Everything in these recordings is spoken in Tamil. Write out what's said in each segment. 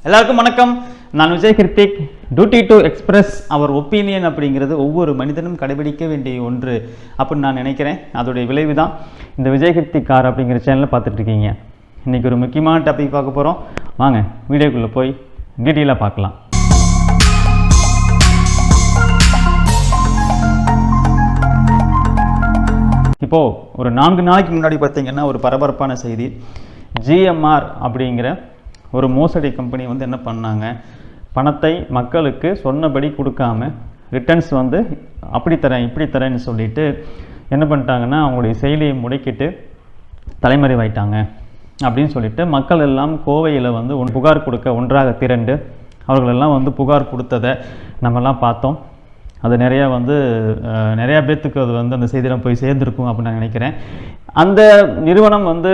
எல்லாருக்கும் வணக்கம். நான் Vijay Kiruthik. Duty to express our opinion அப்படிங்கிறது ஒவ்வொரு மனிதனும் கடைபிடிக்க வேண்டிய ஒன்று அப்படின்னு நான் நினைக்கிறேன். அதோடைய விளைவு தான் இந்த விஜய் கிருத்திக் கார் அப்படிங்கிற சேனலில் பார்த்துட்டு இருக்கீங்க. இன்றைக்கி ஒரு முக்கியமான டாபிக் பார்க்க போகிறோம். வாங்க வீடியோக்குள்ளே போய் டீட்டெயிலாக பார்க்கலாம். இப்போது ஒரு 4 நாளைக்கு முன்னாடி பார்த்தீங்கன்னா ஒரு பரபரப்பான செய்தி. ஜிஎம்ஆர் அப்படிங்கிற ஒரு மோசடி கம்பெனி வந்து என்ன பண்ணாங்க, பணத்தை மக்களுக்கு சொன்னபடி கொடுக்காம ரிட்டர்ன்ஸ் வந்து அப்படி தரேன் இப்படி தரேன்னு சொல்லிட்டு என்ன பண்ணிட்டாங்கன்னா அவங்களுடைய செயலியை முடக்கிட்டு தலைமறைவாயிட்டாங்க அப்படின்னு சொல்லிட்டு மக்கள் எல்லாம் கோவையில் வந்து புகார் கொடுக்க ஒன்றாக திரண்டு அவர்களெல்லாம் வந்து புகார் கொடுத்ததை நம்மெல்லாம் பார்த்தோம். அது நிறையா பேர்த்துக்கு அது வந்து அந்த செய்தியெல்லாம் போய் சேர்ந்துருக்கும் அப்படின்னு நான் நினைக்கிறேன். அந்த நிறுவனம் வந்து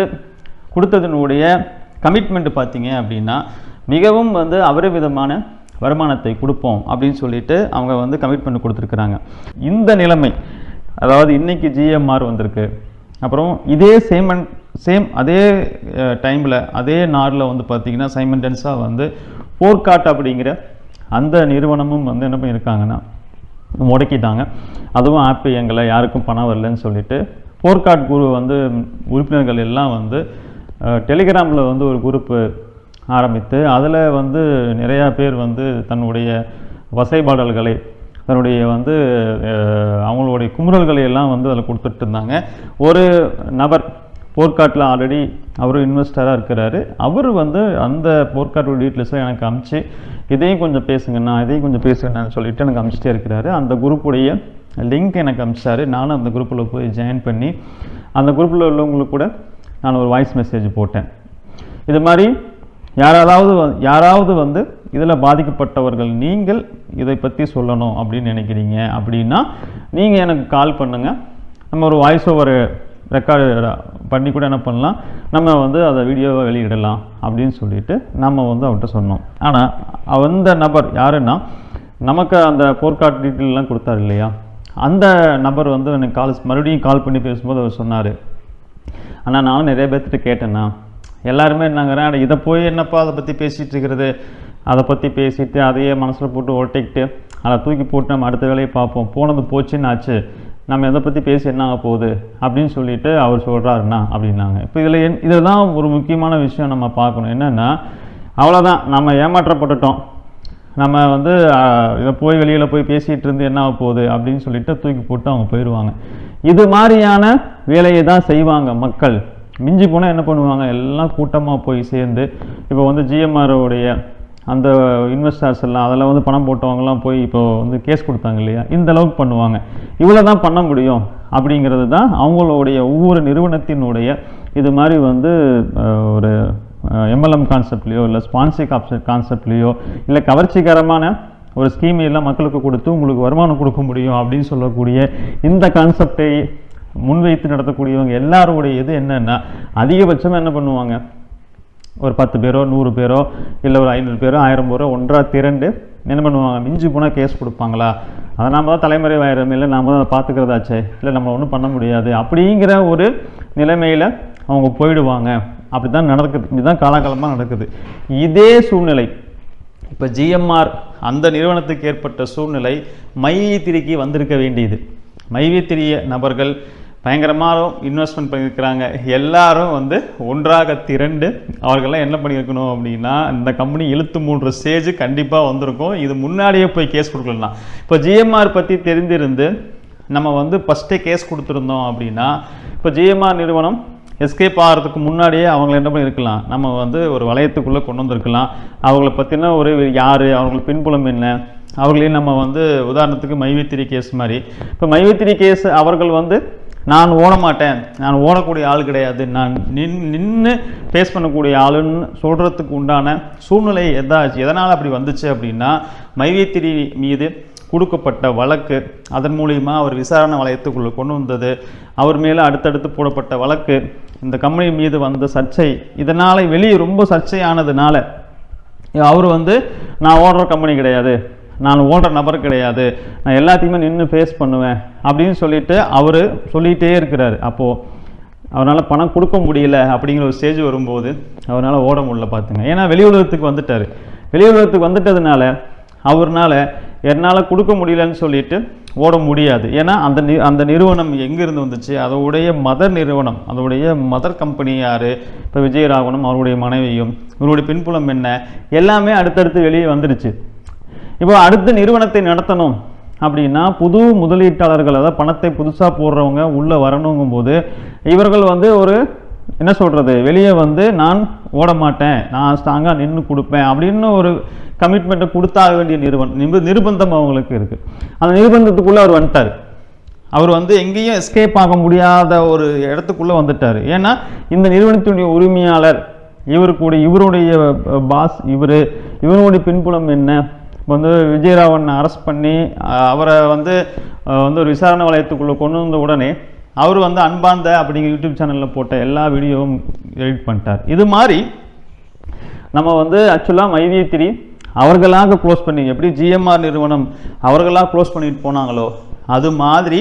கொடுத்ததனுடைய கமிட்மெண்ட் பார்த்தீங்க அப்படின்னா மிகவும் வந்து அபரிவிதமான வருமானத்தை கொடுப்போம் அப்படின்னு சொல்லிட்டு அவங்க வந்து கமிட்மெண்ட் கொடுத்துருக்குறாங்க. இந்த நிலைமை, அதாவது இன்றைக்கி ஜிஎம்ஆர் வந்திருக்கு, அப்புறம் இதே சேம் அதே டைமில் அதே நாளில் வந்து பார்த்திங்கன்னா சைமண்டன்ஸாக வந்து போர்க்காட் அப்படிங்கிற அந்த நிறுவனமும் வந்து என்ன பண்ணியிருக்காங்கன்னா முடக்கிட்டாங்க. அதுவும் ஆப் எங்களை யாருக்கும் பணம் வரலன்னு சொல்லிட்டு போர்க்காட் குரு வந்து உறுப்பினர்கள் எல்லாம் வந்து டெலிகிராமில் வந்து ஒரு குரூப்பு ஆரம்பித்து அதில் வந்து நிறையா பேர் வந்து தன்னுடைய வசைபாடல்களை தன்னுடைய வந்து அவங்களுடைய குமுறல்களை எல்லாம் வந்து அதில் கொடுத்துட்டு இருந்தாங்க. ஒரு நபர் போர்க்காட்டில் ஆல்ரெடி அவரும் இன்வெஸ்டராக இருக்கிறாரு. அவர் வந்து அந்த போர்க்காட்டோட டீட்டெயில்ஸை எனக்கு அனுப்பிச்சு இதையும் கொஞ்சம் பேசுங்கண்ணான்னு சொல்லிட்டு எனக்கு அனுப்பிச்சிட்டே இருக்கிறாரு. அந்த குரூப்புடைய லிங்க் எனக்கு அனுப்பிச்சாரு. நானும் அந்த குரூப்பில் போய் ஜாயின் பண்ணி அந்த குரூப்பில் உள்ளவங்களுக்கு கூட நான் ஒரு வாய்ஸ் மெசேஜ் போட்டேன். இது மாதிரி யாராவது வந்து இதில் பாதிக்கப்பட்டவர்கள் நீங்கள் இதை பற்றி சொல்லணும் அப்படின்னு நினைக்கிறீங்க அப்படின்னா நீங்கள் எனக்கு கால் பண்ணுங்கள். நம்ம ஒரு வாய்ஸ் ஓவர் ரெக்கார்டு பண்ணி கூட என்ன பண்ணலாம், நம்ம வந்து அதை வீடியோவை வெளியிடலாம் அப்படின்னு சொல்லிட்டு நம்ம வந்து அவர்கிட்ட சொன்னோம். ஆனால் அந்த நபர் யாருன்னா நமக்கு அந்த போர்க்காட் டீட்டெயிலெலாம் கொடுத்தாரு இல்லையா, அந்த நபர் வந்து எனக்கு மறுபடியும் கால் பண்ணி பேசும்போது அவர் சொன்னார், ஆனால் நானும் நிறைய பேர்த்துட்டு கேட்டேன்னா எல்லாருமே என்னங்கிறேன், இதை போய் என்னப்பா அதை பற்றி பேசிகிட்டு இருக்கிறது, அதை பற்றி பேசிட்டு அதையே மனசில் போட்டு ஒட்டிக்கிட்டு அதை தூக்கி போட்டு நம்ம அடுத்த வேலையை பார்ப்போம், போனது போச்சுன்னு ஆச்சு, நம்ம எதை பற்றி பேசி என்ன ஆக போகுது அப்படின்னு சொல்லிட்டு அவர் சொல்கிறாருண்ணா அப்படின்னாங்க. இப்போ இதில் தான் ஒரு முக்கியமான விஷயம் நம்ம பார்க்கணும். என்னென்னா அவ்வளோதான், நம்ம ஏமாற்றப்பட்டுட்டோம், நம்ம வந்து இதை போய் வெளியில் போய் பேசிகிட்டு இருந்து என்ன ஆக போகுது அப்படின்னு சொல்லிட்டு தூக்கி போட்டு அவங்க போயிடுவாங்க. இது மாதிரியான வேலையை தான் செய்வாங்க மக்கள். மிஞ்சி போனால் என்ன பண்ணுவாங்க, எல்லாம் கூட்டமாக போய் சேர்ந்து இப்போ வந்து ஜிஎம்ஆரோடைய அந்த இன்வெஸ்டர்ஸ் எல்லாம் அதில் வந்து பணம் போட்டவங்கலாம் போய் இப்போ வந்து கேஸ் கொடுத்தாங்க இல்லையா, இந்த அளவுக்கு பண்ணுவாங்க. இவ்வளோ தான் பண்ண முடியும் அப்படிங்கிறது தான் அவங்களுடைய ஒவ்வொரு நிறுவனத்தினுடைய இது மாதிரி வந்து ஒரு எம்எல்எம் கான்செப்ட்லேயோ இல்லை ஸ்பான்சிக் கான்செப்ட்லேயோ இல்லை கவர்ச்சிகரமான ஒரு ஸ்கீம் எல்லாம் மக்களுக்கு கொடுத்து உங்களுக்கு வருமானம் கொடுக்க முடியும் அப்படின்னு சொல்லக்கூடிய இந்த கான்செப்டை முன்வைத்து நடத்தக்கூடியவங்க எல்லாருடைய இது என்னென்னா அதிகபட்சமாக என்ன பண்ணுவாங்க, ஒரு 10 பேரோ 100 பேரோ இல்லை ஒரு 500 பேரோ 1000 பேரோ ஒன்றாக திரண்டு என்ன பண்ணுவாங்க, மிஞ்சி போனால் கேஸ் கொடுப்பாங்களா, அதை நாம் தான் தலைமறைவாயிரம், இல்லை நாம் தான் அதை பார்த்துக்கிறதாச்சே, இல்லை நம்ம ஒன்றும் பண்ண முடியாது அப்படிங்கிற ஒரு நிலைமையில் அவங்க போயிடுவாங்க. அப்படி தான் நடக்குது. இதுதான் காலகாலமாக நடக்குது. இதே சூழ்நிலை இப்போ ஜிஎம்ஆர் அந்த நிறுவனத்துக்கு ஏற்பட்ட சூழ்நிலை மைவித்திரிக்கு வந்திருக்க வேண்டியது. மைவித்திரிய நபர்கள் பயங்கரமாக இன்வெஸ்ட்மெண்ட் பண்ணியிருக்கிறாங்க. எல்லாரும் வந்து ஒன்றாக திரண்டு அவர்களெல்லாம் என்ன பண்ணியிருக்கணும் அப்படின்னா இந்த கம்பெனி இழுத்து மூடுற ஸ்டேஜ் கண்டிப்பாக வந்திருக்கும். இது முன்னாடியே போய் கேஸ் கொடுக்கலாம். இப்போ ஜிஎம்ஆர் பற்றி தெரிந்திருந்து நம்ம வந்து ஃபஸ்ட்டே கேஸ் கொடுத்துருந்தோம் அப்படின்னா இப்போ ஜிஎம்ஆர் நிறுவனம் எஸ்கேப் ஆகிறதுக்கு முன்னாடியே அவங்கள என்ன பண்ணியிருக்கலாம், நம்ம வந்து ஒரு வளையத்துக்குள்ளே கொண்டு வந்திருக்கலாம். அவங்கள பற்றின ஒரு யார், அவங்களுக்கு பின்புலம் என்ன, அவர்களையும் நம்ம வந்து உதாரணத்துக்கு மைவித்திரி கேஸ் மாதிரி. இப்போ மைவித்திரி கேஸ் அவர்கள் வந்து நான் ஓட மாட்டேன், நான் ஓடக்கூடிய ஆள் கிடையாது, நான் நின்று ஃபேஸ் பண்ணக்கூடிய ஆளுன்னு சொல்கிறதுக்கு உண்டான சூழ்நிலை எதனால் அப்படி வந்துச்சு அப்படின்னா மைவித்திரி மீது கொடுக்கப்பட்ட வழக்கு, அதன் மூலிமா அவர் விசாரணை வளையத்துக்குள்ளே கொண்டு வந்தது, அவர் மேலே அடுத்தடுத்து போடப்பட்ட வழக்கு, இந்த கம்பெனி மீது வந்த சர்ச்சை, இதனால் வெளியே ரொம்ப சர்ச்சையானதுனால அவர் வந்து நான் ஓடுற கம்பெனி கிடையாது, நான் ஓடுற நபர் கிடையாது, நான் எல்லாத்தையுமே நின்று ஃபேஸ் பண்ணுவேன் அப்படின்னு சொல்லிட்டு அவர் சொல்லிகிட்டே இருக்கிறார். அப்போது அவரால் பணம் கொடுக்க முடியல அப்படிங்கிற ஒரு ஸ்டேஜ் வரும்போது அவரால் ஓட முடியல பார்த்துங்க. ஏன்னா வெளி உலகத்துக்கு வந்துட்டார். வெளி உலகத்துக்கு வந்துட்டதுனால அவர்னால என்னால் கொடுக்க முடியலன்னு சொல்லிட்டு ஓட முடியாது. ஏன்னா அந்த நிறுவனம் எங்கேருந்து வந்துச்சு, அதோடைய மதர் நிறுவனம், அதோடைய மதர் கம்பெனி யார், இப்போ விஜயராகவனும் அவருடைய மனைவியும் இவருடைய பின்புலம் என்ன, எல்லாமே அடுத்தடுத்து வெளியே வந்துடுச்சு. இப்போ அடுத்த நிறுவனத்தை நடத்தணும் அப்படின்னா புது முதலீட்டாளர்கள், அதாவது பணத்தை புதுசாக போடுறவங்க உள்ளே வரணுங்கும் போது இவர்கள் வந்து ஒரு என்ன சொல்கிறது, வெளியே வந்து நான் ஓட மாட்டேன், நான் ஸ்ட்ராங்காக நின்று கொடுப்பேன் அப்படின்னு ஒரு கமிட்மெண்ட்டை கொடுத்தாக வேண்டிய நிர்பந்தம் அவங்களுக்கு இருக்குது. அந்த நிர்பந்தத்துக்குள்ளே அவர் வந்துட்டார். அவர் வந்து எங்கேயும் எஸ்கேப் ஆக முடியாத ஒரு இடத்துக்குள்ளே வந்துட்டார். ஏன்னா இந்த நிறுவனத்தினுடைய உரிமையாளர் இவருடைய பாஸ் இவருடைய பின்புலம் என்ன, வந்து விஜயராகவன் அரெஸ்ட் பண்ணி அவரை வந்து ஒரு விசாரணை வளையத்துக்குள்ளே கொண்டு வந்த உடனே அவர் வந்து அன்பாந்த அப்படிங்கிற யூடியூப் சேனலில் போட்ட எல்லா வீடியோவும் எடிட் பண்ணிட்டார். இது மாதிரி நம்ம வந்து ஆக்சுவலாக மைவி3 அவர்களாக க்ளோஸ் பண்ணி, எப்படி ஜிஎம்ஆர் நிறுவனம் அவர்களாக க்ளோஸ் பண்ணிட்டு போனாங்களோ அது மாதிரி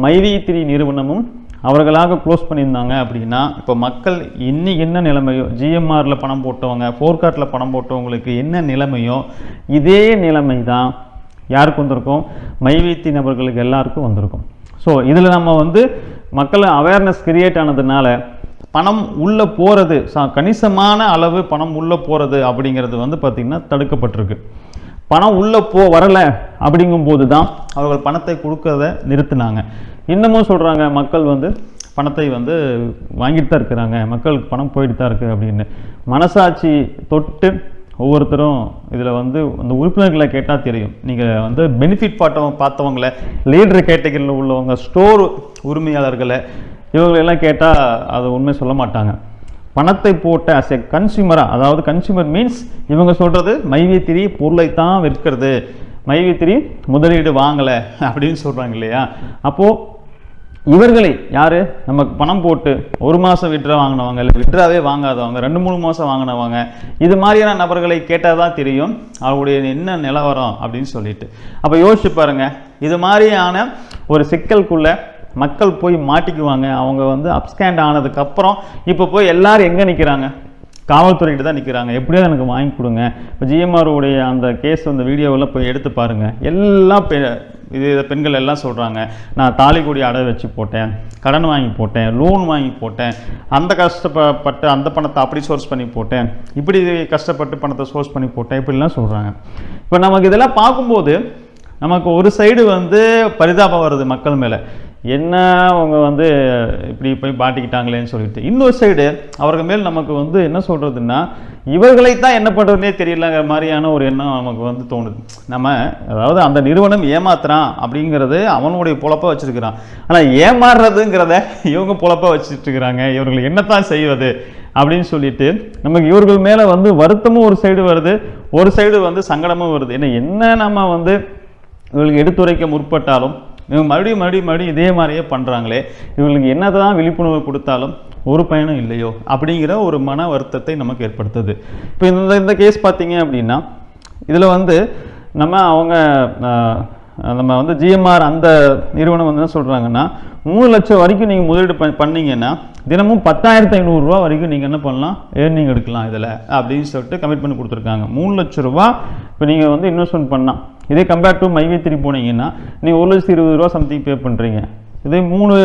மைவி3 நிறுவனமும் அவர்களாக க்ளோஸ் பண்ணியிருந்தாங்க. அப்படின்னா இப்போ மக்கள் இன்னைக்கு என்ன நிலைமையோ, ஜிஎம்ஆரில் பணம் போட்டவங்க, ஃபோர்கார்ட்டில் பணம் போட்டவங்களுக்கு என்ன நிலைமையோ இதே நிலைமை தான் யாருக்கு வந்திருக்கும், மைவி3 நபர்களுக்கு எல்லாருக்கும் வந்திருக்கும். ஸோ இதில் நம்ம வந்து மக்கள் அவேர்னஸ் கிரியேட் ஆனதுனால பணம் உள்ளே போகிறது, கணிசமான அளவு பணம் உள்ளே போகிறது அப்படிங்கிறது வந்து பார்த்திங்கன்னா தடுக்கப்பட்டிருக்கு. பணம் உள்ளே வரலை அப்படிங்கும்போது தான் அவர்கள் பணத்தை கொடுக்கறத நிறுத்தினாங்க. இன்னமும் சொல்கிறாங்க மக்கள் வந்து பணத்தை வந்து வாங்கிட்டு தான் இருக்கிறாங்க, மக்களுக்கு பணம் போயிட்டு தான் இருக்குது அப்படின்னு. மனசாட்சி தொட்டு ஒவ்வொருத்தரும் இதில் வந்து அந்த உறுப்பினர்களை கேட்டால் தெரியும். நீங்கள் வந்து பெனிஃபிட் பார்த்தவங்களை, லீடர் கேட்டகரியில் உள்ளவங்க, ஸ்டோர் உரிமையாளர்களை, இவங்களெல்லாம் கேட்டால் அது உண்மை சொல்ல மாட்டாங்க. பணத்தை போட்ட அஸ் எ கன்சியூமராக, அதாவது கன்சியூமர் மீன்ஸ் இவங்க சொல்கிறது மைவி3 பொருளை தான் விற்கிறது, மைவி3 முதலீடு வாங்கலை அப்படின்னு சொல்கிறாங்க இல்லையா. அப்போது இவர்களை யார், நமக்கு பணம் போட்டு ஒரு மாதம் விட்ரா வாங்கினவங்க, இல்லை விட்ராவே வாங்காதவங்க, 2-3 மாதம் வாங்கினவங்க, இது மாதிரியான நபர்களை கேட்டால் தான் தெரியும் அவருடைய என்ன நிலவரம் அப்படின்னு சொல்லிட்டு. அப்போ யோசிச்சு பாருங்கள், இது மாதிரியான ஒரு சிக்கலுக்குள்ளே மக்கள் போய் மாட்டிக்குவாங்க. அவங்க வந்து அப்ஸ்கேண்ட் ஆனதுக்கப்புறம் இப்போ போய் எல்லாரும் எங்கே நிற்கிறாங்க, காவல்துறைகிட்ட தான் நிற்கிறாங்க. எப்படியாவது எனக்கு வாங்கி கொடுங்க. இப்போ ஜிஎம்ஆருடைய அந்த கேஸ், அந்த வீடியோவெல்லாம் போய் எடுத்து பாருங்கள். எல்லாம் பெண்கள் எல்லாம் சொல்கிறாங்க, நான் தாலி கூடி அடை வச்சு போட்டேன், கடன் வாங்கி போட்டேன், லோன் வாங்கி போட்டேன், அந்த கஷ்டப்பட்டு அந்த பணத்தை அப்படி சோர்ஸ் பண்ணி போட்டேன், இப்படி கஷ்டப்பட்டு பணத்தை சோர்ஸ் பண்ணி போட்டேன், இப்படிலாம் சொல்கிறாங்க. இப்போ நமக்கு இதெல்லாம் பார்க்கும்போது நமக்கு ஒரு சைடு வந்து பரிதாபம் வருது மக்கள் மேலே, என்ன அவங்க வந்து இப்படி போய் பாட்டிக்கிட்டாங்களேன்னு சொல்லிட்டு. இன்னொரு சைடு அவர்கள் மேல் நமக்கு வந்து என்ன சொல்கிறதுன்னா, இவர்களைத்தான் என்ன பண்ணுறதுனே தெரியலங்கிற மாதிரியான ஒரு எண்ணம் நமக்கு வந்து தோணுது. நம்ம அதாவது அந்த நிறுவனம் ஏமாத்துறான் அப்படிங்கிறது அவனுடைய பொழப்ப வச்சுருக்கிறான், ஆனால் ஏமாறுறதுங்கிறத இவங்க பொழப்ப வச்சுட்டு இருக்கிறாங்க. இவர்கள் என்னத்தான் செய்வது அப்படின்னு சொல்லிட்டு நமக்கு இவர்கள் மேலே வந்து வருத்தமும் ஒரு சைடு வருது, ஒரு சைடு வந்து சங்கடமும் வருது. என்ன நம்ம வந்து இவர்களுக்கு எடுத்துரைக்க முற்பட்டாலும் இவங்க மறுபடியும் இதே மாதிரியே பண்ணுறாங்களே, இவங்களுக்கு என்னதான் விழிப்புணர்வு கொடுத்தாலும் ஒரு பயனும் இல்லையோ அப்படிங்கிற ஒரு மன வருத்தத்தை நமக்கு ஏற்படுத்துது. இப்போ இந்த கேஸ் பார்த்தீங்க அப்படின்னா இதில் வந்து நம்ம வந்து ஜிஎம்ஆர் அந்த நிறுவனம் வந்து என்ன சொல்கிறாங்கன்னா, 3 லட்சம் வரைக்கும் நீங்கள் முதலீடு பண்ணீங்கன்னா தினமும் 10,500 ரூபா வரைக்கும் நீங்கள் என்ன பண்ணலாம், ஏர்னிங் எடுக்கலாம் இதில் அப்படின்னு சொல்லிட்டு கமிட்மெண்ட் கொடுத்துருக்காங்க. 3 லட்சம் ரூபா இப்போ நீங்கள் வந்து இன்வெஸ்ட்மெண்ட் பண்ணலாம். இதே கம்பேர் டு மைவி3 போனீங்கன்னா நீங்கள் 1,20,000 ரூபா சம்திங் பே பண்ணுறீங்க. இதே 3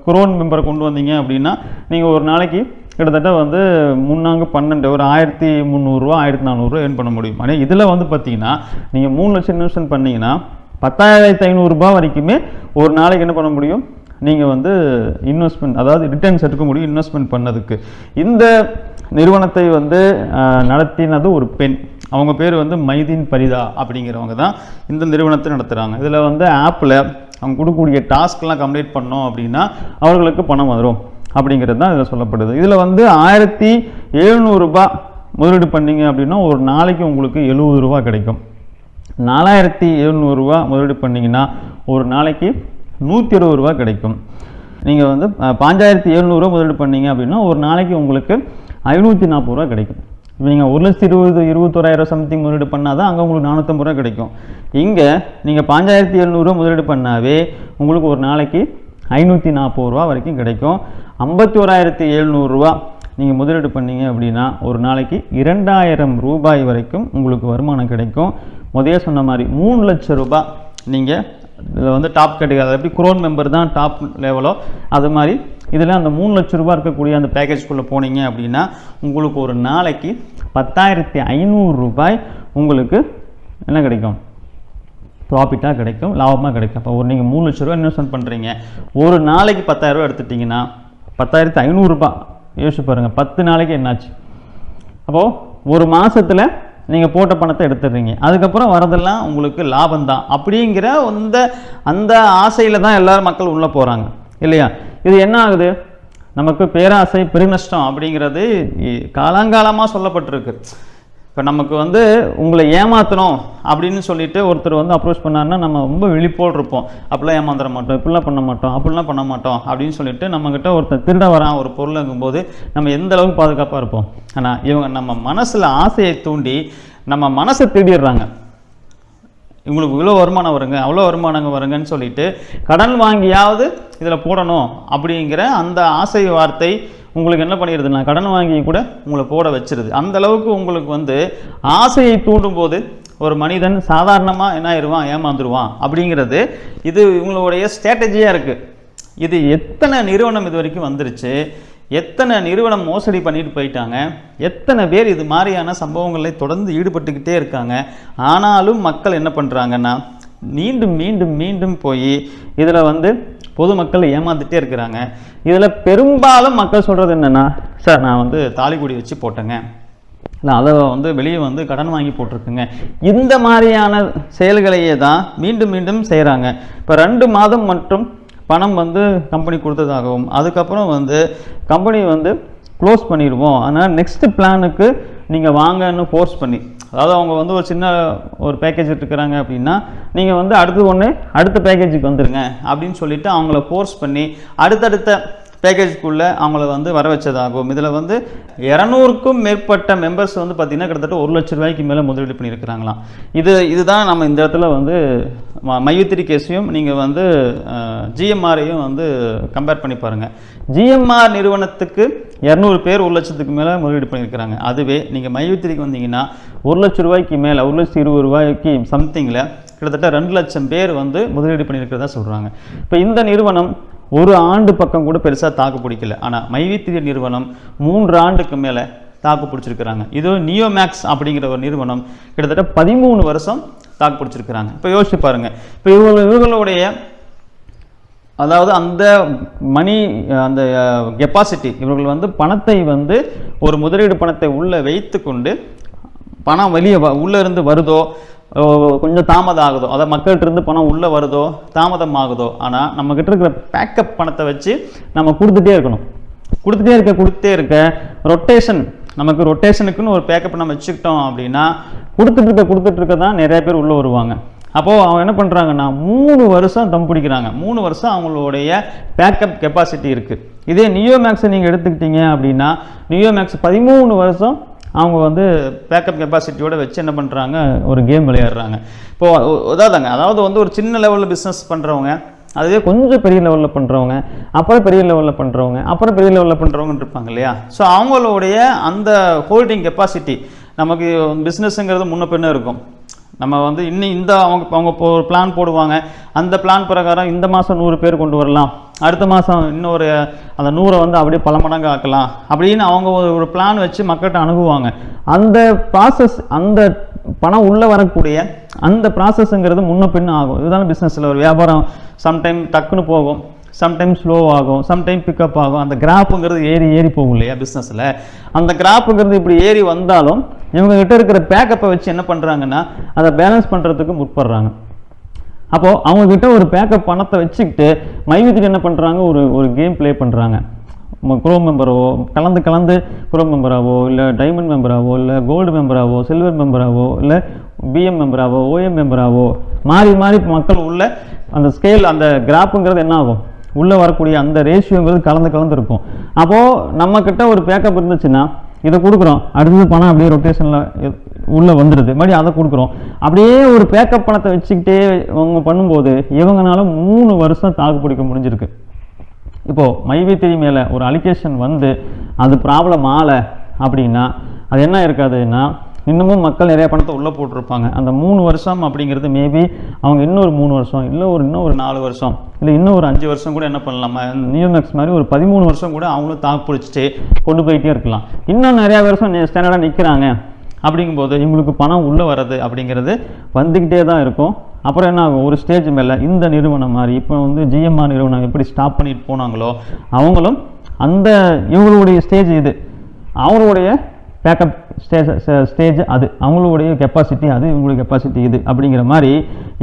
குரோன் மெம்பரை கொண்டு வந்தீங்க அப்படின்னா நீங்கள் ஒரு நாளைக்கு கிட்டத்தட்ட வந்து 3×12 ஒரு 1,300 ரூபா 1,400 ரூபா ஏர்ன் பண்ண முடியும். ஆனால் இதில் வந்து பார்த்தீங்கன்னா நீங்கள் 3 லட்சம் இன்வெஸ்ட்மெண்ட் பண்ணீங்கன்னா 10,500 ரூபா வரைக்குமே ஒரு நாளைக்கு என்ன பண்ண முடியும், நீங்கள் வந்து இன்வெஸ்ட்மெண்ட், அதாவது ரிட்டர்ன்ஸ் எடுக்க முடியும் இன்வெஸ்ட்மெண்ட் பண்ணதுக்கு. இந்த நிறுவனத்தை வந்து நடத்தினது ஒரு பெண், அவங்க பேர் வந்து மைதீன் பரிதா அப்படிங்கிறவங்க தான் இந்த நிறுவனத்தை நடத்துகிறாங்க. இதில் வந்து ஆப்பில் அவங்க கொடுக்கக்கூடிய டாஸ்க்லாம் கம்ப்ளீட் பண்ணோம் அப்படின்னா அவர்களுக்கு பணம் வரும் அப்படிங்கிறது தான் இதில் சொல்லப்படுது. இதில் வந்து 1,700 ரூபா முதலீடு பண்ணிங்க அப்படின்னா ஒரு நாளைக்கு உங்களுக்கு 70 ரூபா கிடைக்கும். 4,700 ரூபா முதலீடு பண்ணிங்கன்னா ஒரு நாளைக்கு 120 ரூபா கிடைக்கும். நீங்கள் வந்து 5,700 ரூபா முதலீடு பண்ணீங்க அப்படின்னா ஒரு நாளைக்கு உங்களுக்கு 540 ரூபா கிடைக்கும். இப்போ நீங்கள் 1,21,000 சம்திங் முதலீடு பண்ணால் தான் அங்கே உங்களுக்கு 450 ரூபா கிடைக்கும். இங்கே நீங்கள் 5,700 ரூபா முதலீடு பண்ணாவே உங்களுக்கு ஒரு நாளைக்கு 540 ரூபா வரைக்கும் கிடைக்கும். 51,700 ரூபா நீங்கள் முதலீடு பண்ணீங்க அப்படின்னா ஒரு நாளைக்கு 2000 ரூபாய் வரைக்கும் உங்களுக்கு வருமானம் கிடைக்கும். முதல்ல சொன்ன மாதிரி 3 லட்சம் ரூபாய் நீங்கள் இதில் வந்து டாப் கேட்டகரி, அது எப்படி குரோன் மெம்பர் தான் டாப் லெவலோ அது மாதிரி இதில் அந்த 3 லட்சம் ரூபாய் இருக்கக்கூடிய அந்த பேக்கேஜ்குள்ளே போனீங்க அப்படின்னா உங்களுக்கு ஒரு நாளைக்கு 10,500 ரூபாய் உங்களுக்கு என்ன கிடைக்கும், ப்ராஃபிட்டாக கிடைக்கும், லாபமாக கிடைக்கும். அப்போ நீங்கள் 3 லட்ச ரூபா இன்வெஸ்ட்மெண்ட் பண்ணுறீங்க, ஒரு நாளைக்கு 10,000 ரூபா எடுத்துட்டிங்கன்னா 10,500 ரூபாய் யோசிச்சு பாருங்கள், 10 நாளைக்கு என்னாச்சு. அப்போது ஒரு மாதத்தில் நீங்கள் போட்ட பணத்தை எடுத்துடுறீங்க, அதுக்கப்புறம் வரதெல்லாம் உங்களுக்கு லாபம் தான் அப்படிங்கிற அந்த ஆசையில் தான் எல்லாரும் மக்கள் உள்ளே போகிறாங்க இல்லையா. இது என்ன ஆகுது, நமக்கு பேராசை பெருநஷ்டம் அப்படிங்கிறது காலங்காலமாக சொல்லப்பட்டிருக்கு. இப்போ நமக்கு வந்து உங்களை ஏமாற்றணும் அப்படின்னு சொல்லிட்டு ஒருத்தர் வந்து அப்ரோச் பண்ணாருன்னா நம்ம ரொம்ப விழிப்போடு இருப்போம். அப்படிலாம் ஏமாந்துட மாட்டோம், இப்படிலாம் பண்ண மாட்டோம், அப்படிலாம் பண்ண மாட்டோம் அப்படின்னு சொல்லிட்டு நம்மக்கிட்ட ஒருத்தர் திருட வரான் ஒரு பொருளுங்கும்போது நம்ம எந்த அளவுக்கு பாதுகாப்பாக இருப்போம். ஆனால் இவங்க நம்ம மனசில் ஆசையை தூண்டி நம்ம மனசை திருடிடுறாங்க. இவங்களுக்கு இவ்வளோ வருமானம் வருங்க, அவ்வளோ வருமானங்க வருங்கன்னு சொல்லிட்டு கடன் வாங்கியாவது இதில் போடணும் அப்படிங்கிற அந்த ஆசை வார்த்தை உங்களுக்கு என்ன பண்ணிடுதுன்னா கடன் வாங்கி கூட உங்களை போட வச்சிருது. அந்த அளவுக்கு உங்களுக்கு வந்து ஆசையை தூண்டும் போது ஒரு மனிதன் சாதாரணமாக என்ன ஆயிடுவான், ஏமாந்துருவான் அப்படிங்கிறது இது இவங்களுடைய ஸ்ட்ராட்டஜியாக இருக்குது. இது எத்தனை நிறுவனம் இது வரைக்கும் வந்துருச்சு, எத்தனை நிறுவனம் மோசடி பண்ணிட்டு போயிட்டாங்க, எத்தனை பேர் இது மாதிரியான சம்பவங்களை தொடர்ந்து ஈடுபட்டுக்கிட்டே இருக்காங்க. ஆனாலும் மக்கள் என்ன பண்ணுறாங்கன்னா மீண்டும் மீண்டும் மீண்டும் போய் இதில் வந்து பொதுமக்கள் ஏமாந்துட்டே இருக்கிறாங்க. இதில் பெரும்பாலும் மக்கள் சொல்கிறது என்னென்னா, சார் நான் வந்து தாலிக்குடி வச்சு போட்டேங்க, இல்லை அதை வந்து வெளியே வந்து கடன் வாங்கி போட்டிருக்குங்க, இந்த மாதிரியான செயல்களையே தான் மீண்டும் மீண்டும் செய்கிறாங்க. இப்போ 2 மாதம் மற்றும் பணம் வந்து கம்பெனி கொடுத்ததாகவும் அதுக்கப்புறம் வந்து கம்பெனி வந்து க்ளோஸ் பண்ணிடுவோம், அதனால் நெக்ஸ்ட் பிளானுக்கு நீங்கள் வாங்கன்னு ஃபோர்ஸ் பண்ணி, அதாவது அவங்க வந்து ஒரு சின்ன ஒரு பேக்கேஜ் எடுத்துக்கிறாங்க அப்படின்னா நீங்கள் வந்து அடுத்த பேக்கேஜுக்கு வந்துடுங்க அப்படின்னு சொல்லிட்டு அவங்கள ஃபோர்ஸ் பண்ணி அடுத்தடுத்த பேக்கேஜுக்குள்ளே அவங்கள வந்து வர வச்சதாகும். இதில் வந்து 200க்கும் மேற்பட்ட மெம்பர்ஸ் வந்து பார்த்திங்கன்னா கிட்டத்தட்ட 1 லட்ச ரூபாய்க்கு மேலே முதலீடு பண்ணியிருக்கிறாங்களாம். இதுதான் நம்ம இந்த இடத்துல வந்து மையத்திரி கேஸையும் நீங்கள் வந்து ஜிஎம்ஆரையும் வந்து கம்பேர் பண்ணி பாருங்கள். ஜிஎம்ஆர் நிறுவனத்துக்கு 200 பேர் 1 லட்சத்துக்கு மேலே முதலீடு பண்ணியிருக்கிறாங்க. அதுவே நீங்கள் மையத்திரிக்கு வந்தீங்கன்னா 1 லட்ச ரூபாய்க்கு மேலே 1,20,000 ரூபாய்க்கு சம்திங்கில் கிட்டத்தட்ட 2 லட்சம் பேர் வந்து முதலீடு பண்ணியிருக்கிறதா சொல்கிறாங்க. இப்போ இந்த நிறுவனம் ஒரு ஆண்டு பக்கம் கூட பெருசாக தாக்கு பிடிக்கல, ஆனால் மைவித்திரி நிறுவனம் 3 ஆண்டுக்கு மேலே தாக்கு பிடிச்சிருக்கிறாங்க. இது நியோமேக்ஸ் அப்படிங்கிற ஒரு நிறுவனம் கிட்டத்தட்ட 13 வருஷம் தாக்கு பிடிச்சிருக்கிறாங்க. இப்போ யோசிச்சு பாருங்கள், இப்போ இவர்களுடைய அதாவது அந்த அந்த கெப்பாசிட்டி, இவர்கள் வந்து பணத்தை வந்து ஒரு முதலீடு பணத்தை உள்ளே வைத்து கொண்டு பணம் வெளியே உள்ளே இருந்து வருதோ கொஞ்சம் தாமதம் ஆகுதோ, அதை மக்கள்கிட்ட இருந்து பணம் உள்ளே வருதோ தாமதம் ஆகுதோ, ஆனால் நம்மக்கிட்ட இருக்கிற பேக்கப் பணத்தை வச்சு நம்ம கொடுத்துட்டே இருக்க ரொட்டேஷன், நமக்கு ரொட்டேஷனுக்குன்னு ஒரு பேக்கப் நம்ம வச்சுக்கிட்டோம் அப்படின்னா கொடுத்துட்டு இருக்க தான் நிறைய பேர் உள்ளே வருவாங்க. அப்போது அவங்க என்ன பண்ணுறாங்கன்னா 3 வருஷம் தம் பிடிக்கிறாங்க, 3 வருஷம் அவங்களுடைய பேக்கப் கெப்பாசிட்டி இருக்குது. இதே நியோமேக்ஸை நீங்கள் எடுத்துக்கிட்டீங்க அப்படின்னா நியோமேக்ஸ் 13 வருஷம் அவங்க வந்து பேக்கப் கெப்பாசிட்டியோட வச்சு என்ன பண்ணுறாங்க, ஒரு கேம் விளையாடுறாங்க. இப்போது அதாவது வந்து ஒரு சின்ன லெவலில் பிஸ்னஸ் பண்ணுறவங்க, அதுவே கொஞ்சம் பெரிய லெவலில் பண்ணுறவங்க, அப்புறம் பெரிய லெவலில் பண்ணுறவங்க, அப்புறம் பெரிய லெவலில் பண்ணுறவங்கன்னு இருப்பாங்க இல்லையா. ஸோ அவங்களுடைய அந்த ஹோல்டிங் கெப்பாசிட்டி, நமக்கு பிஸ்னஸ்ங்கிறது முன்ன பின்ன இருக்கும். நம்ம வந்து இந்த அவங்க ஒரு பிளான் போடுவாங்க, அந்த பிளான் பிரகாரம் இந்த மாதம் 100 பேர் கொண்டு வரலாம், அடுத்த மாதம் இன்னொரு அந்த 100 வந்து அப்படியே பல மடங்கு ஆக்கலாம் அப்படின்னு அவங்க ஒரு பிளான் வச்சு மக்கள்கிட்ட அணுகுவாங்க. அந்த ப்ராசஸ், அந்த பணம் உள்ளே வரக்கூடிய அந்த ப்ராசஸ்ங்கிறது முன்ன பின்ன ஆகும். இதுதான் பிஸ்னஸில் ஒரு வியாபாரம். சம்டைம் டக்குன்னு போகும், சம்டைம் ஸ்லோ ஆகும், சம்டைம் பிக்கப் ஆகும். அந்த கிராஃபுங்கிறது ஏறி போகும் இல்லையா பிஸ்னஸில். அந்த கிராஃபுங்கிறது இப்படி ஏறி வந்தாலும் இவங்ககிட்ட இருக்கிற பேக்கப்பை வச்சு என்ன பண்ணுறாங்கன்னா அதை பேலன்ஸ் பண்ணுறதுக்கு முற்படுறாங்க. அப்போது அவங்கக்கிட்ட ஒரு பேக்கப் பணத்தை வச்சுக்கிட்டு மைவித்திரி என்ன பண்ணுறாங்க, ஒரு கேம் ப்ளே பண்ணுறாங்க. குரோம் மெம்பராவோ கலந்து குரோம் மெம்பராவோ, இல்லை டைமண்ட் மெம்பராவோ, இல்லை கோல்டு மெம்பராவோ, சில்வர் மெம்பராவோ, இல்லை பிஎம் மெம்பராவோ, ஓஎம் மெம்பராவோ மாறி மக்கள் உள்ள அந்த ஸ்கேல், அந்த கிராஃபுங்கிறது என்ன ஆகும், உள்ளே வரக்கூடிய அந்த ரேஷியோங்கிறது கலந்து இருக்கும். அப்போது நம்மக்கிட்ட ஒரு பேக்கப் இருந்துச்சுன்னா இதை கொடுக்குறோம், அடுத்தது பணம் அப்படியே ரொட்டேஷனில் உள்ளே வந்துடுது, மறுபடியும் அதை கொடுக்குறோம். அப்படியே ஒரு பேக்கப் பணத்தை வச்சுக்கிட்டே அவங்க பண்ணும்போது இவங்கனால 3 வருஷம் தாக்கு பிடிக்க முடிஞ்சிருக்கு. இப்போது மைவி3 மேலே ஒரு அலிகேஷன் வந்து அது ப்ராப்ளம் ஆகலை அப்படின்னா அது என்ன இருக்காதுன்னா இன்னமும் மக்கள் நிறைய பணத்தை உள்ளே போட்டிருப்பாங்க. அந்த 3 வருஷம் அப்படிங்கிறது மேபி அவங்க இன்னொரு 3 வருஷம் இல்லை இன்னும் ஒரு 4 வருஷம் இல்லை இன்னும் ஒரு 5 வருஷம் கூட என்ன பண்ணலாமா, நியூமேக்ஸ் மாதிரி ஒரு 13 வருஷம் கூட அவங்களும் தாக்கு பிடிச்சிட்டு கொண்டு போயிட்டே இருக்கலாம். இன்னும் நிறையா வருஷம் ஸ்டாண்டர்டாக நிற்கிறாங்க. அப்படிங்கும்போது இவங்களுக்கு பணம் உள்ளே வர்றது அப்படிங்கிறது வந்துக்கிட்டே தான் இருக்கும். அப்புறம் என்ன ஆகும், ஒரு ஸ்டேஜ் மேலே இந்த நிறுவனம் மாதிரி இப்போ வந்து ஜிஎம்ஆர் நிறுவனம் எப்படி ஸ்டாப் பண்ணிட்டு போனாங்களோ அவங்களும் அந்த இவங்களுடைய ஸ்டேஜ் இது, அவங்களுடைய பேக்கப் ஸ்டேஜ் அது, அவங்களுடைய கெப்பாசிட்டி அது, இவங்களுடைய கெப்பாசிட்டி இது அப்படிங்கிற மாதிரி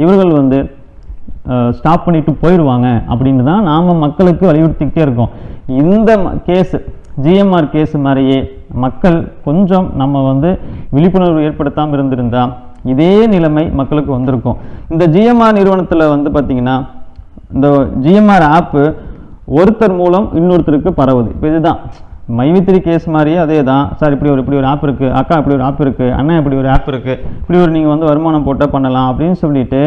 இவர்கள் வந்து ஸ்டாப் பண்ணிட்டு போயிடுவாங்க அப்படின்னு தான் நாம் மக்களுக்கு வலியுறுத்திக்கிட்டே இருக்கோம். இந்த கேஸு ஜிஎம்ஆர் கேஸு மாதிரியே மக்கள் கொஞ்சம் நம்ம வந்து விழிப்புணர்வு ஏற்படுத்தாமல் இருந்திருந்தால் இதே நிலைமை மக்களுக்கு வந்திருக்கும். இந்த ஜிஎம்ஆர் நிறுவனத்தில் வந்து பார்த்திங்கன்னா இந்த ஜிஎம்ஆர் ஆப்பு ஒருத்தர் மூலம் இன்னொருத்தருக்கு பரவுது. இப்போ இதுதான் மைவி3 கேஸ் மாதிரியே அதே தான். சார் இப்படி ஒரு ஆப் இருக்குது, அக்கா இப்படி ஒரு ஆப் இருக்குது, அண்ணா இப்படி ஒரு ஆப் இருக்குது, இப்படி ஒரு நீங்கள் வந்து வருமானம் போட்டால் பண்ணலாம் அப்படின்னு சொல்லிட்டு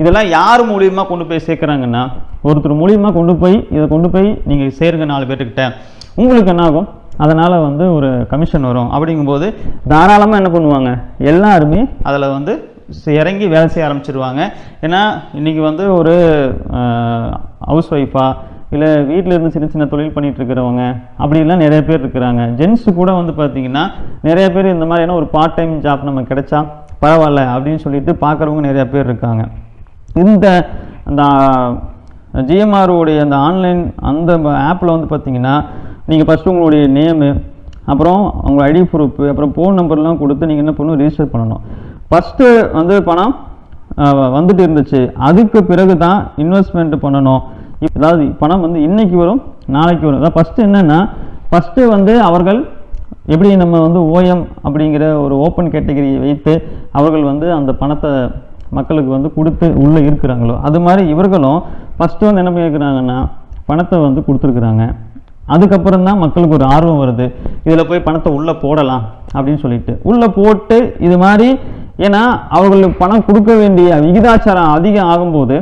இதெல்லாம் யார் மூலியமாக கொண்டு போய் சேர்க்குறாங்கன்னா ஒருத்தர் மூலியமாக கொண்டு போய் நீங்கள் சேருங்க 4 பேர்கிட்ட, உங்களுக்கு என்ன ஆகும், அதனால் வந்து ஒரு கமிஷன் வரும். அப்படிங்கும்போது தாராளமாக என்ன பண்ணுவாங்க, எல்லாருமே அதில் வந்து இறங்கி வேலை செய்ய ஆரம்பிச்சிருவாங்க. ஏன்னா இன்றைக்கி வந்து ஒரு ஹவுஸ் ஒய்ஃபாக இல்லை வீட்டில் இருந்து சின்ன சின்ன தொழில் பண்ணிகிட்டு இருக்கிறவங்க அப்படிலாம் நிறைய பேர் இருக்கிறாங்க. ஜென்ஸு கூட வந்து பார்த்திங்கன்னா நிறைய பேர் இந்த மாதிரியான ஒரு பார்ட் டைம் ஜாப் நம்ம கிடைச்சா பரவாயில்ல அப்படின்னு சொல்லிட்டு பார்க்குறவங்க நிறையா பேர் இருக்காங்க. இந்த அந்த ஜிஎம்ஆருடைய அந்த ஆன்லைன் அந்த ஆப்பில் வந்து பார்த்திங்கன்னா நீங்கள் ஃபஸ்ட்டு உங்களுடைய நேமு, அப்புறம் உங்கள் ஐடி ப்ரூஃபு, அப்புறம் ஃபோன் நம்பர்லாம் கொடுத்து நீங்கள் என்ன பண்ணணும், ரிஜிஸ்டர் பண்ணணும். ஃபஸ்ட்டு வந்து பணம் வந்துட்டு இருந்துச்சு, அதுக்கு பிறகு தான் இன்வெஸ்ட்மெண்ட் பண்ணணும். அதாவது பணம் வந்து இன்றைக்கி வரும் நாளைக்கு வரும். அதாவது ஃபஸ்ட்டு என்னென்னா ஃபஸ்ட்டு வந்து அவர்கள் எப்படி நம்ம வந்து ஓஎம் அப்படிங்கிற ஒரு ஓப்பன் கேட்டகரியை வைத்து அவர்கள் வந்து அந்த பணத்தை மக்களுக்கு வந்து கொடுத்து உள்ளே இருக்கிறாங்களோ அது மாதிரி இவர்களும் ஃபஸ்ட்டு வந்து என்ன பண்ணியிருக்கிறாங்கன்னா பணத்தை வந்து கொடுத்துருக்குறாங்க. அதுக்கப்புறம் தான் மக்களுக்கு ஒரு ஆர்வம் வருது, இதில் போய் பணத்தை உள்ளே போடலாம் அப்படின்னு சொல்லிட்டு உள்ளே போட்டு இது மாதிரி. ஏன்னா அவர்களுக்கு பணம் கொடுக்க வேண்டிய விகிதாச்சாரம் அதிகம் ஆகும்போது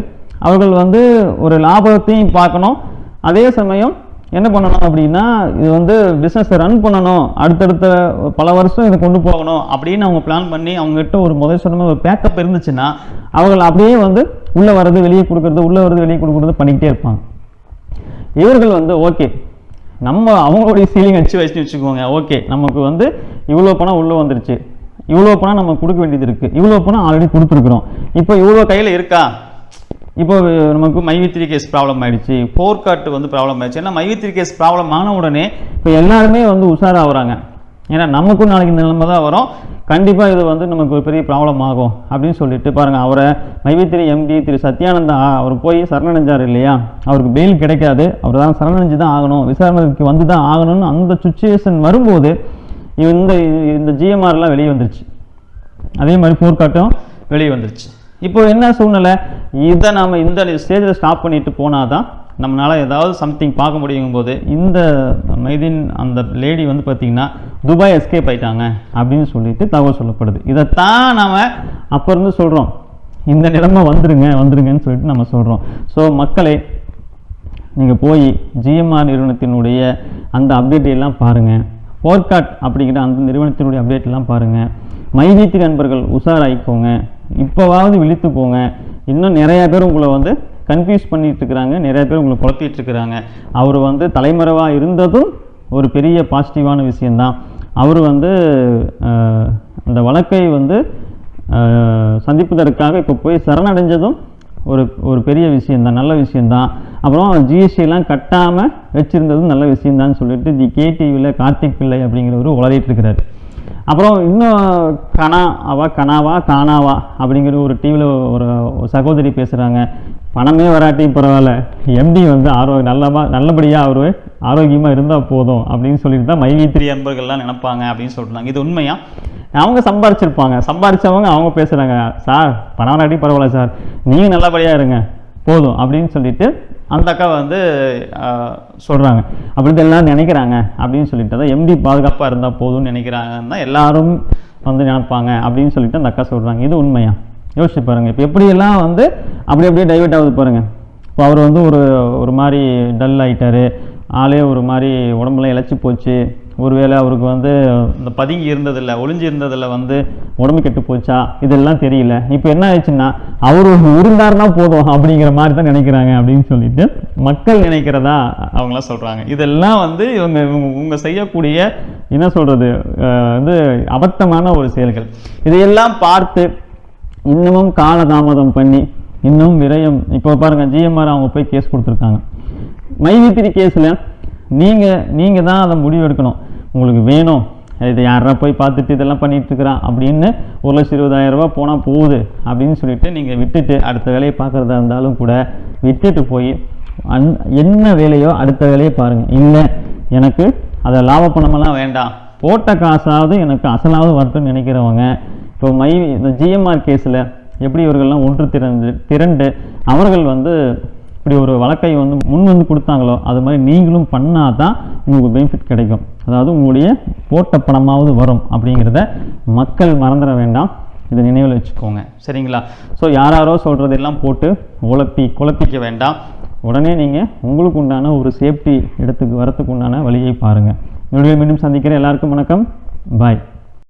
அவர்கள் வந்து ஒரு லாபத்தையும் பார்க்கணும், அதே சமயம் என்ன பண்ணணும் அப்படின்னா இது வந்து பிஸ்னஸை ரன் பண்ணணும், அடுத்தடுத்த பல வருஷம் இதை கொண்டு போகணும் அப்படின்னு அவங்க பிளான் பண்ணி அவங்ககிட்ட ஒரு முதல் சொன்ன ஒரு பேக்கப் இருந்துச்சுன்னா அவர்கள் அப்படியே வந்து உள்ளே வர்றது வெளியே கொடுக்குறது உள்ளே வர்றது வெளியே கொடுக்குறது பண்ணிக்கிட்டே இருப்பாங்க. இவர்கள் வந்து ஓகே நம்ம அவங்களுடைய சீலிங் வச்சுக்கோங்க, ஓகே நமக்கு வந்து இவ்வளோ பணம் உள்ளே வந்துருச்சு, இவ்வளோ பணம் நம்ம கொடுக்க வேண்டியது இருக்குது, இவ்வளோ பணம் ஆல்ரெடி கொடுத்துருக்குறோம், இப்போ இவ்வளோ கையில் இருக்கா, இப்போ நமக்கு மைவி3 கேஸ் ப்ராப்ளம் ஆகிடுச்சு, ஃபோர்காட் வந்து ப்ராப்ளம் ஆகிடுச்சு. ஏன்னா மைவி3 கேஸ் ப்ராப்ளம் ஆன உடனே இப்போ எல்லாருமே வந்து உஷாராகிறாங்க. ஏன்னா நமக்கும் நாளைக்கு இந்த நிலைமை தான் வரும், கண்டிப்பாக இது வந்து நமக்கு ஒரு பெரிய ப்ராப்ளம் ஆகும் அப்படின்னு சொல்லிட்டு பாருங்கள். அவரை மைவி3 எம்டி திரு சத்யானந்தா அவர் போய் சரணடைஞ்சார் இல்லையா, அவருக்கு பெயில் கிடைக்காது, அவர் தான் சரணடைஞ்சு தான் ஆகணும், விசாரணைக்கு வந்து தான் ஆகணும்னு அந்த சுச்சுவேஷன் வரும்போது இந்த ஜிஎம்ஆர்லாம் வெளியே வந்துருச்சு, அதே மாதிரி ஃபோர்காட்டும் வெளியே வந்துருச்சு. இப்போ என்ன சூழ்நிலை, இதை நாம் இந்த ஸ்டேஜில் ஸ்டாப் பண்ணிட்டு போனால் தான் நம்மளால் ஏதாவது சம்திங் பார்க்க முடியும் போது இந்த மைதீன் அந்த லேடி வந்து பார்த்திங்கன்னா துபாய் எஸ்கேப் ஆகிட்டாங்க அப்படின்னு சொல்லிட்டு தகவல் சொல்லப்படுது. இதைத்தான் நாம் அப்போ இருந்து சொல்கிறோம், இந்த நிலைமை வந்துருங்கன்னு சொல்லிட்டு நம்ம சொல்கிறோம். ஸோ மக்களே நீங்கள் போய் ஜிஎம்ஆர் நிறுவனத்தினுடைய அந்த அப்டேட் எல்லாம் பாருங்கள், ஃபோர்காட் அப்படிங்கிற அந்த நிறுவனத்தினுடைய அப்டேட் எல்லாம் பாருங்கள். மைவி3 நண்பர்கள் உஷாராயிக்கோங்க, இப்போவாவது விழித்து போங்க. இன்னும் நிறையா பேர் உங்களை வந்து கன்ஃபியூஸ் பண்ணிட்டு இருக்கிறாங்க, நிறைய பேர் உங்களை குழப்பிட்டு இருக்கிறாங்க. அவர் வந்து தலைமறைவாக இருந்ததும் ஒரு பெரிய பாசிட்டிவான விஷயந்தான். அவர் வந்து அந்த வழக்கை வந்து சந்திப்பதற்காக இப்போ போய் சரணடைஞ்சதும் ஒரு பெரிய விஷயந்தான், நல்ல விஷயந்தான். அப்புறம் ஜிஎஸ்டிலாம் கட்டாமல் வச்சுருந்ததும் நல்ல விஷயந்தான்னு சொல்லிட்டு தி கேடிவியில் கார்த்திக் பிள்ளை அப்படிங்கிறவர் உளறிட்டு இருக்கிறார். அப்புறம் இன்னும் கானாவா அப்படிங்கிற ஒரு டிவியில் ஒரு சகோதரி பேசுகிறாங்க, பணமே வராட்டி பரவாயில்ல, எம்டி வந்து நல்லபடியாக அவர் ஆரோக்கியமாக இருந்தால் போதும் அப்படின்னு சொல்லிட்டு தான் மைவி3 அன்பர்கள்லாம் நினைப்பாங்க அப்படின்னு சொல்கிறாங்க. இது உண்மையா? அவங்க சம்பாரிச்சவங்க அவங்க பேசுகிறாங்க, சார் பணம் வராட்டி பரவாயில்ல சார், நீங்கள் நல்லபடியாக இருங்க போதும் அப்படின்னு சொல்லிட்டு அந்த அக்கா வந்து சொல்கிறாங்க. அப்படி எல்லாம் நினைக்கிறாங்க அப்படின்னு சொல்லிட்டு தான் எம்டி பாதுகாப்பாக இருந்தால் போதும்னு நினைக்கிறாங்கன்னு தான் எல்லாரும் வந்து நினைப்பாங்க அப்படின்னு சொல்லிட்டு அந்த அக்கா சொல்கிறாங்க. இது உண்மையா? யோசிச்சு பாருங்கள். இப்போ எப்படியெல்லாம் வந்து அப்படியே டைவர்ட் ஆகுது பாருங்கள். இப்போ அவர் வந்து ஒரு மாதிரி டல் ஆகிட்டார், ஆளே ஒரு மாதிரி உடம்புலாம் இழைச்சி போச்சு, ஒருவேளை அவருக்கு வந்து இந்த பதுங்கி இருந்ததில்லை, ஒளிஞ்சு இருந்ததில் வந்து உடம்பு கெட்டு போச்சா, இதெல்லாம் தெரியல. இப்போ என்ன ஆயிடுச்சுன்னா அவர் இருந்தாருன்னா போதும் அப்படிங்கிற மாதிரி தான் நினைக்கிறாங்க அப்படின்னு சொல்லிட்டு மக்கள் நினைக்கிறதா அவங்களாம் சொல்கிறாங்க. இதெல்லாம் வந்து இவங்க செய்யக்கூடிய என்ன சொல்கிறது வந்து அபத்தமான ஒரு செயல்கள். இதையெல்லாம் பார்த்து இன்னமும் காலதாமதம் பண்ணி இன்னும் விரயம். இப்போ பாருங்க, ஜிஎம்ஆர் அவங்க போய் கேஸ் கொடுத்துருக்காங்க. மைவித்திரி கேஸில் நீங்கள் தான் அதை முடிவு எடுக்கணும். உங்களுக்கு வேணும், இதை யாரா போய் பார்த்துட்டு இதெல்லாம் பண்ணிட்டு இருக்கிறான் அப்படின்னு 1,20,000 ரூபா போனால் போகுது அப்படின்னு சொல்லிட்டு நீங்கள் விட்டுட்டு அடுத்த வேலையை பார்க்குறதா இருந்தாலும் கூட விட்டுட்டு போய் என்ன வேலையோ அடுத்த வேலையை பாருங்கள். இல்லை எனக்கு அதை லாப பணமெல்லாம் வேண்டாம், போட்ட காசாவது எனக்கு அசலாவது வரட்டும்னு நினைக்கிறவங்க இப்போ இந்த ஜிஎம்ஆர் கேஸில் எப்படி இவர்கள்லாம் ஒன்று திரண்டு அவர்கள் வந்து இப்படி ஒரு வழக்கை வந்து முன் வந்து கொடுத்தாங்களோ அது மாதிரி நீங்களும் பண்ணால் தான் உங்களுக்கு பெனிஃபிட் கிடைக்கும். அதாவது உங்களுடைய போட்ட பணமாவது வரும் அப்படிங்கிறத மக்கள் மறந்துட வேண்டாம், இதை நினைவில் வச்சுக்கோங்க. சரிங்களா? ஸோ யாரோ சொல்கிறதெல்லாம் போட்டு குழப்பிக்க வேண்டாம். உடனே நீங்கள் உங்களுக்கு உண்டான ஒரு சேஃப்டி இடத்துக்கு வரத்துக்கு உண்டான வழியை பாருங்கள். மீண்டும் சந்திக்கிறேன். எல்லாருக்கும் வணக்கம். பாய்.